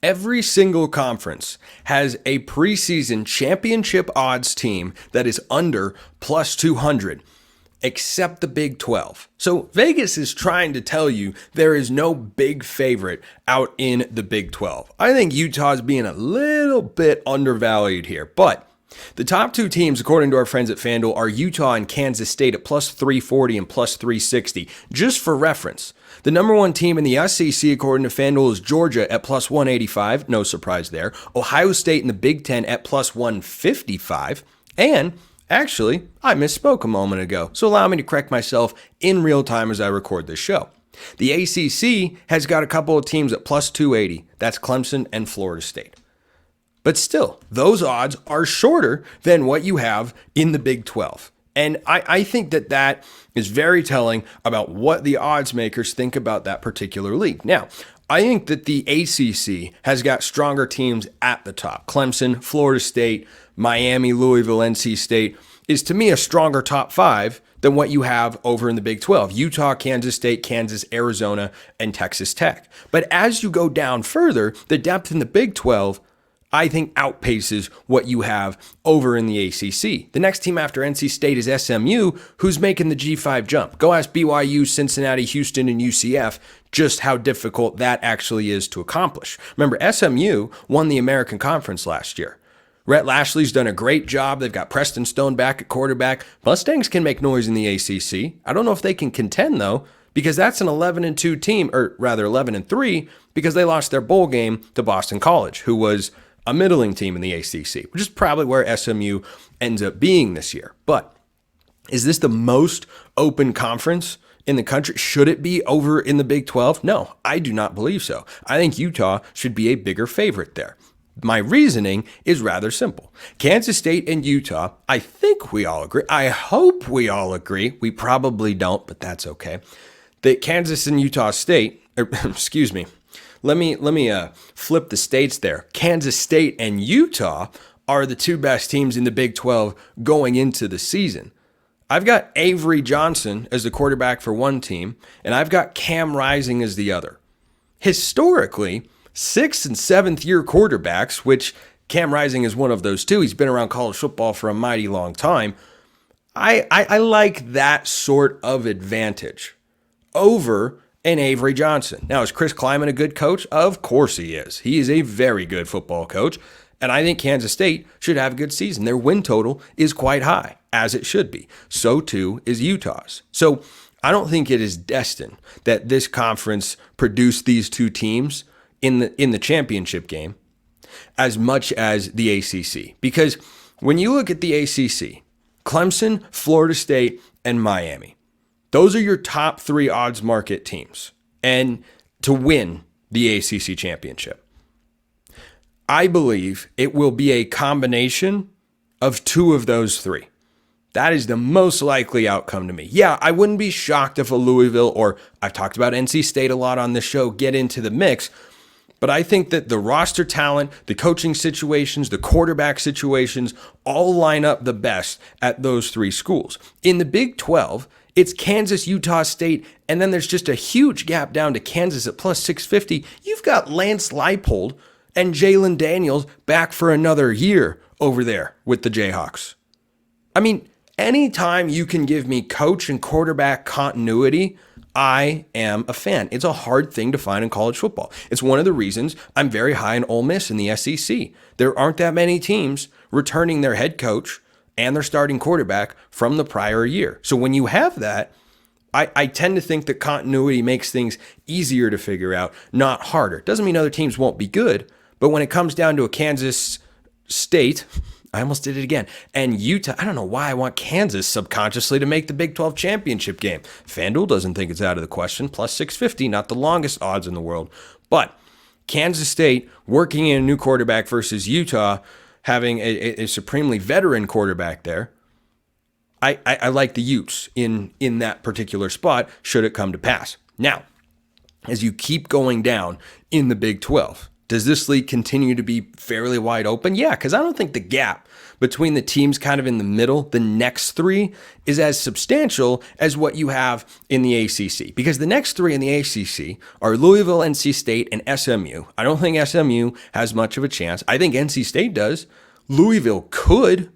Every single conference has a preseason championship odds team that is under plus 200, except the Big 12. So Vegas is trying to tell you there is no big favorite out in the Big 12. I think Utah's being a little bit undervalued here, but the top two teams, according to our friends at FanDuel, are Utah and Kansas State at plus 340 and plus 360. Just for reference, the number one team in the ACC, according to FanDuel, is Georgia at plus 185. No surprise there. Ohio State in the Big Ten at plus 155. And actually, I misspoke a moment ago, so allow me to correct myself in real time as I record this show. The ACC has got a couple of teams at plus 280. That's Clemson and Florida State. But still, those odds are shorter than what you have in the Big 12. And I think that is very telling about what the odds makers think about that particular league. Now, I think that the ACC has got stronger teams at the top. Clemson, Florida State, Miami, Louisville, NC State is to me a stronger top five than what you have over in the Big 12. Utah, Kansas State, Kansas, Arizona, and Texas Tech. But as you go down further, the depth in the Big 12 I think outpaces what you have over in the ACC. The next team after NC State is SMU, who's making the G5 jump. Go ask BYU, Cincinnati, Houston, and UCF just how difficult that actually is to accomplish. Remember, SMU won the American Conference last year. Rhett Lashley's done a great job. They've got Preston Stone back at quarterback. Mustangs can make noise in the ACC. I don't know if they can contend, though, because that's an 11-2 team, or rather 11-3, because they lost their bowl game to Boston College, who was a middling team in the ACC, which is probably where SMU ends up being this year. But is this the most open conference in the country? Should it be over in the Big 12? No, I do not believe so. I think Utah should be a bigger favorite there. My reasoning is rather simple. Kansas State and Utah, I think we all agree. I hope we all agree. We probably don't, but that's okay. That Kansas and Utah State, excuse me, Let me flip the states there. Kansas State and Utah are the two best teams in the Big 12 going into the season. I've got Avery Johnson as the quarterback for one team, and I've got Cam Rising as the other. Historically, 6th and 7th year quarterbacks, which Cam Rising is one of those two. He's been around college football for a mighty long time. I like that sort of advantage over and Avery Johnson. Now, is Chris Kleiman a good coach? Of course he is. He is a very good football coach, and I think Kansas State should have a good season. Their win total is quite high, as it should be. So too is Utah's. So I don't think it is destined that this conference produce these two teams in the championship game as much as the ACC. Because when you look at the ACC, Clemson, Florida State, and Miami, those are your top three odds market teams and to win the ACC championship. I believe it will be a combination of two of those three. That is the most likely outcome to me. Yeah, I wouldn't be shocked if a Louisville, or I've talked about NC State a lot on this show, get into the mix. But I think that the roster talent, the coaching situations, the quarterback situations all line up the best at those three schools. In the Big 12, it's Kansas, Utah State, and then there's just a huge gap down to Kansas at plus 650. You've got Lance Leipold and Jalen Daniels back for another year over there with the Jayhawks. I mean, anytime you can give me coach and quarterback continuity, I am a fan. It's a hard thing to find in college football. It's one of the reasons I'm very high in Ole Miss in the SEC. There aren't that many teams returning their head coach and their starting quarterback from the prior year. So when you have that, I tend to think that continuity makes things easier to figure out, not harder. Doesn't mean other teams won't be good, but when it comes down to a Kansas State, I almost did it again, and Utah, I don't know why I want Kansas subconsciously to make the Big 12 championship game. FanDuel doesn't think it's out of the question, plus 650, not the longest odds in the world. But Kansas State working in a new quarterback versus Utah having a supremely veteran quarterback there, I like the Utes in that particular spot should it come to pass. Now, as you keep going down in the Big 12, Does this league continue to be fairly wide open? Yeah, because I don't think the gap between the teams kind of in the middle, the next three, is as substantial as what you have in the ACC. Because the next three in the ACC are Louisville, NC State, and SMU. I don't think SMU has much of a chance. I think NC State does. Louisville could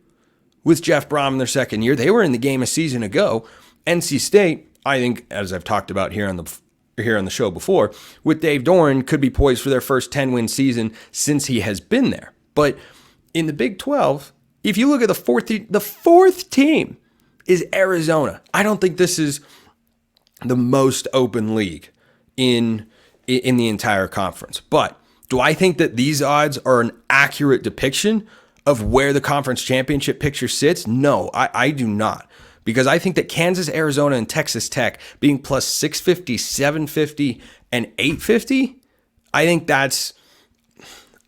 with Jeff Brom in their second year. They were in the game a season ago. NC State, I think, as I've talked about here on the show before, with Dave Doran, could be poised for their first 10-win season since he has been there. But in the Big 12, if you look at the fourth team is Arizona. I don't think this is the most open league in the entire conference. But do I think that these odds are an accurate depiction of where the conference championship picture sits? No, I do not. Because I think that Kansas, Arizona, and Texas Tech being plus 650, 750, and 850, I think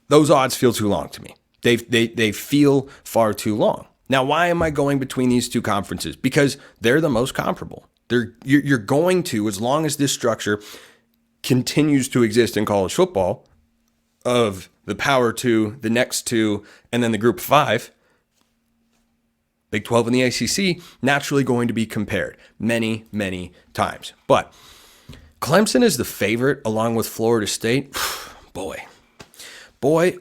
those odds feel too long to me. They feel far too long. Now, why am I going between these two conferences? Because they're the most comparable. You're going to, as long as this structure continues to exist in college football, of the Power 2, the next two, and then the Group 5, Big 12 and the ACC, naturally going to be compared many, many times. But Clemson is the favorite along with Florida State. Boy,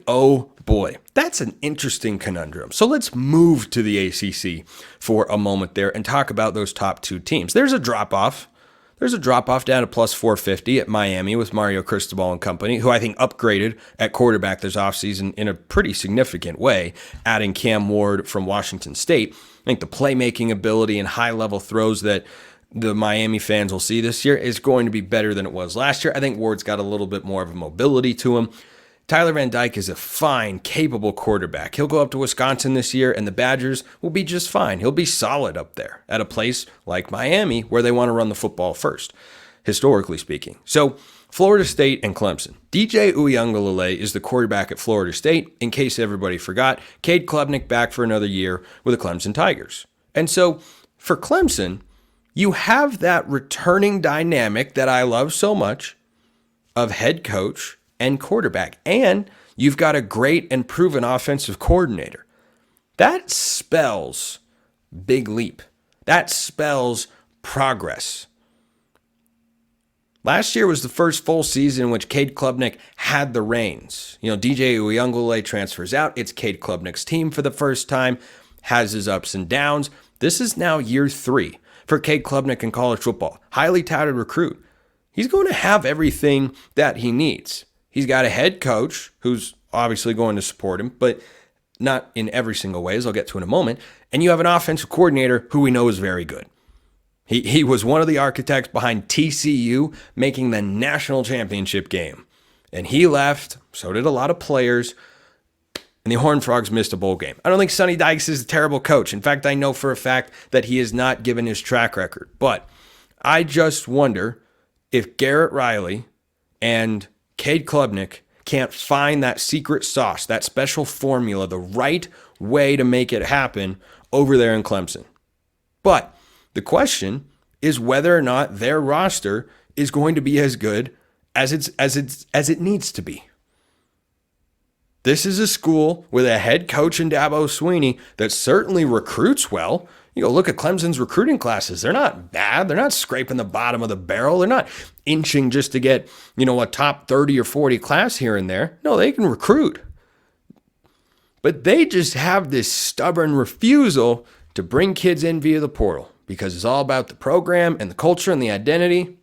oh boy. That's an interesting conundrum. So let's move to the ACC for a moment there and talk about those top two teams. There's a drop-off. Down to plus 450 at Miami with Mario Cristobal and company, who I think upgraded at quarterback this offseason in a pretty significant way, adding Cam Ward from Washington State. I think the playmaking ability and high-level throws that the Miami fans will see this year is going to be better than it was last year. I think Ward's got a little bit more of a mobility to him. Tyler Van Dyke is a fine, capable quarterback. He'll go up to Wisconsin this year, and the Badgers will be just fine. He'll be solid up there at a place like Miami where they want to run the football first, historically speaking. So Florida State and Clemson. DJ Uiagalelei is the quarterback at Florida State. In case everybody forgot, Cade Klubnik back for another year with the Clemson Tigers. And so for Clemson, you have that returning dynamic that I love so much of head coach and quarterback, and you've got a great and proven offensive coordinator. That spells big leap. That spells progress. Last year was the first full season in which Cade Klubnik had the reins. DJ Uiagalelei transfers out. It's Cade Klubnik's team for the first time, has his ups and downs. This is now year 3 for Cade Klubnik in college football. Highly touted recruit. He's going to have everything that he needs. He's got a head coach who's obviously going to support him, but not in every single way, as I'll get to in a moment. And you have an offensive coordinator who we know is very good. He was one of the architects behind TCU making the national championship game. And he left, so did a lot of players, and the Horned Frogs missed a bowl game. I don't think Sonny Dykes is a terrible coach. In fact, I know for a fact that he has not given his track record. But I just wonder if Garrett Riley and Cade Klubnik can't find that secret sauce, that special formula, the right way to make it happen over there in Clemson. But the question is whether or not their roster is going to be as good as it needs to be. This is a school with a head coach in Dabo Swinney that certainly recruits well. You go look at Clemson's recruiting classes. They're not bad. They're not scraping the bottom of the barrel. They're not inching just to get, a top 30 or 40 class here and there. No, they can recruit. But they just have this stubborn refusal to bring kids in via the portal because it's all about the program and the culture and the identity.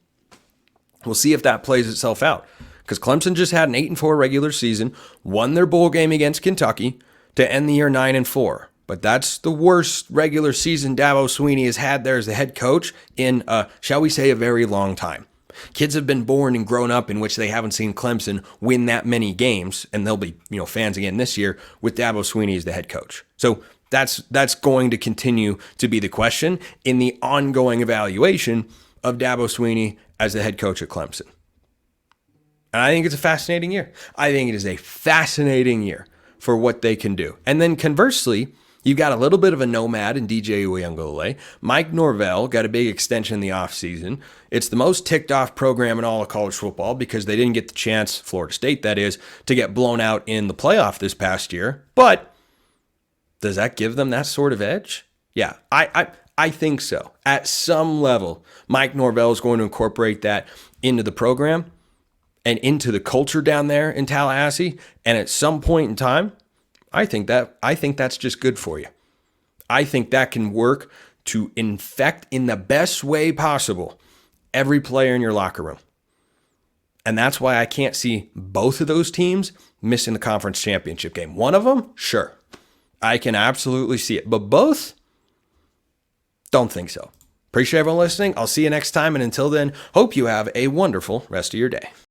We'll see if that plays itself out. Because Clemson just had an 8-4 regular season, won their bowl game against Kentucky to end the year 9-4. But that's the worst regular season Dabo Swinney has had there as the head coach in, shall we say, a very long time. Kids have been born and grown up in which they haven't seen Clemson win that many games, and they'll be, fans again this year with Dabo Swinney as the head coach. So that's going to continue to be the question in the ongoing evaluation of Dabo Swinney as the head coach at Clemson. And I think it's a fascinating year. I think it is a fascinating year for what they can do. And then conversely, You've got a little bit of a nomad in DJ Uyunglele. Mike Norvell got a big extension in the offseason. It's the most ticked off program in all of college football because they didn't get the chance, Florida State that is, to get blown out in the playoff this past year. But does that give them that sort of edge? Yeah, I think so. At some level, Mike Norvell is going to incorporate that into the program and into the culture down there in Tallahassee. And at some point in time, I think that's just good for you. I think that can work to infect in the best way possible every player in your locker room. And that's why I can't see both of those teams missing the conference championship game. One of them, sure. I can absolutely see it. But both, don't think so. Appreciate everyone listening. I'll see you next time. And until then, hope you have a wonderful rest of your day.